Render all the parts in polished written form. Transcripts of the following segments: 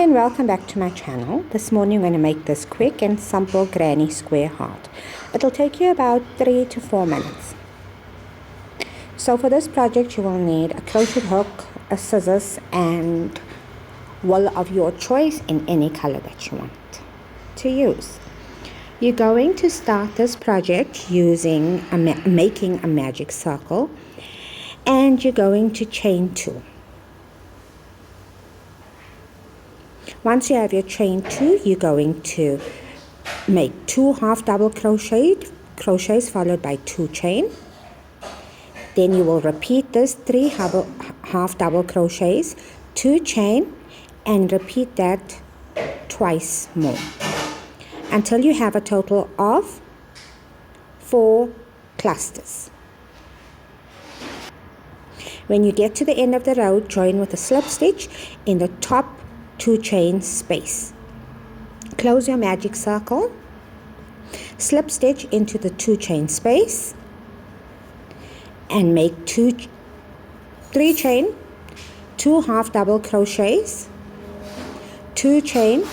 and welcome back to my channel. This morning I'm going to make this quick and simple granny square heart. It'll take you about 3 to 4 minutes. So for this project you will need a crochet hook, a scissors and wool of your choice in any color that you want to use. You're going to start this project using making a magic circle, and you're going to chain 2. Once you have your chain 2, you're going to make 2 half double crochets followed by 2 chain. Then you will repeat this 3 half double crochets, 2 chain, and repeat that twice more until you have a total of 4 clusters. When you get to the end of the row, join with a slip stitch in the top 2 chain space. Close your magic circle, slip stitch into the 2 chain space, and make 3 chain, 2 half double crochets, 2 chain,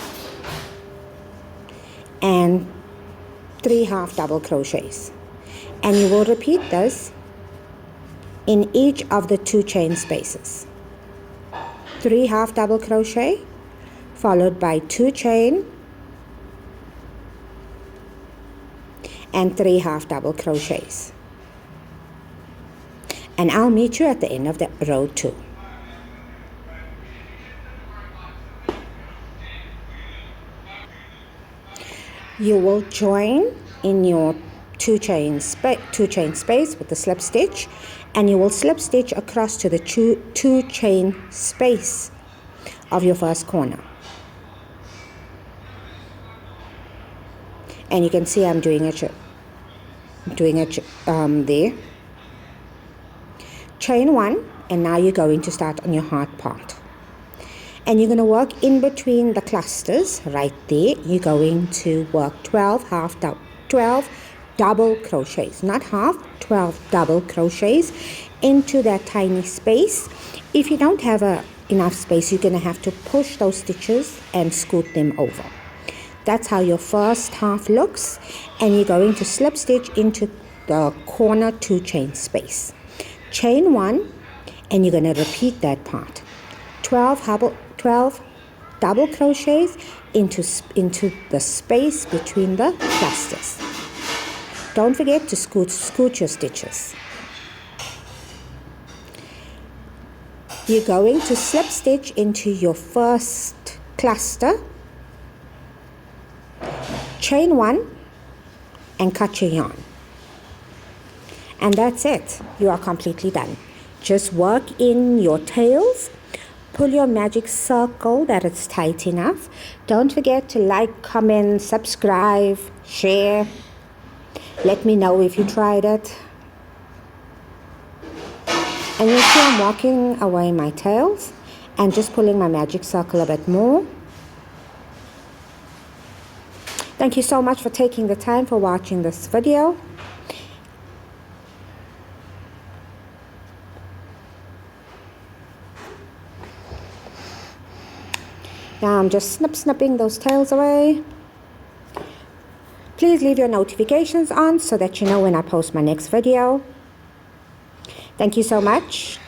and 3 half double crochets. And you will repeat this in each of the 2 chain spaces. 3 half double crochet followed by 2 chain and 3 half double crochets. And I'll meet you at the end of the row 2. You will join in your 2 chain space with the slip stitch, and you will slip stitch across to the 2 chain space of your first corner. And you can see I'm doing it there. Chain 1, and now you're going to start on your heart part. And you're going to work in between the clusters right there. You're going to work 12 double crochets, not half, 12 double crochets into that tiny space. If you don't have enough space, you're going to have to push those stitches and scoot them over. That's how your first half looks, and you're going to slip stitch into the corner 2 chain space. Chain 1, and you're going to repeat that part. 12 double crochets into the space between the clusters. Don't forget to scoot your stitches. You're going to slip stitch into your first cluster, chain 1, and cut your yarn. And that's it. You are completely done. Just work in your tails. Pull your magic circle that it's tight enough. Don't forget to like, comment, subscribe, share. Let me know if you tried it. And you see I'm walking away my tails and just pulling my magic circle a bit more. Thank you so much for taking the time for watching this video. Now I'm just snipping those tails away. Please leave your notifications on so that you know when I post my next video. Thank you so much.